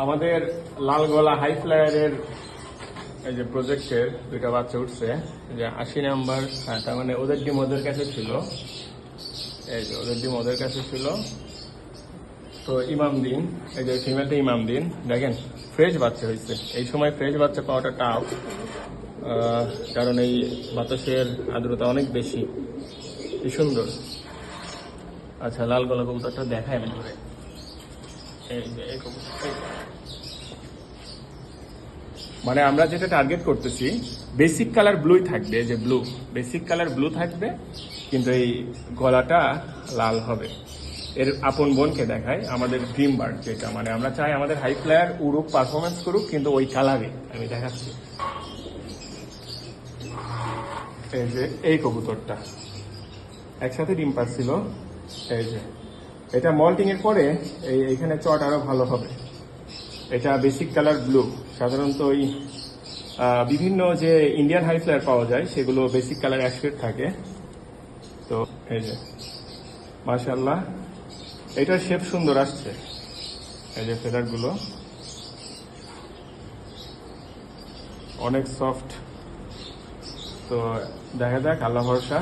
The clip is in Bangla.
আমাদের লাল গলা হাই ফ্লায়ারের এই যে প্রজেক্টের দুইটা বাচ্চা উঠছে, যে 80 নাম্বার। হ্যাঁ, তার মানে ওদের ডিম ওদের কাছে ছিল, এই যে ওদের ডিম ওদের কাছে ছিল। তো ইমাম দিন, এই যে ফিমেলটা ইমাম দিন, দেখেন ফ্রেশ বাচ্চা হয়েছে। এই সময় ফ্রেশ বাচ্চা পাওয়াটা টাফ, কারণ এই বাতাসের আর্দ্রতা অনেক বেশি। কি সুন্দর। আচ্ছা, লাল গলা কবুতরটা দেখায় আমি ধরে। এই যে এই কবুতর, মানে আমরা যেটা টার্গেট করতেছি, বেসিক কালার ব্লুই থাকবে, যে ব্লু, বেসিক কালার ব্লু থাকবে, কিন্তু এই গলাটা লাল হবে। এর আপন বোনকে দেখায় আমাদের ড্রিম বার্ড, যেটা মানে আমরা চাই আমাদের হাই ফ্লায়ার উড়ুক, পারফরমেন্স করুক, কিন্তু ওই কালারে। আমি দেখাচ্ছি, এই যে এই কবুতরটা একসাথে ডিম পাচ্ছিল। এই যে এটা মল্টিং এর পরে এইখানে চট আরো ভালো হবে। এটা বেসিক কালার ব্লু। সাধারণত ওই বিভিন্ন যে ইন্ডিয়ান হাই ফ্লায়ার পাওয়া যায় সেগুলো বেসিক কালার অ্যাশফেড থাকে। তো এই যে মাশাআল্লাহ, এটার শেপ সুন্দর আসছে। এই যে ফেদারগুলো অনেক সফট। তো দেখা যাক, আল্লাহ ভরসা।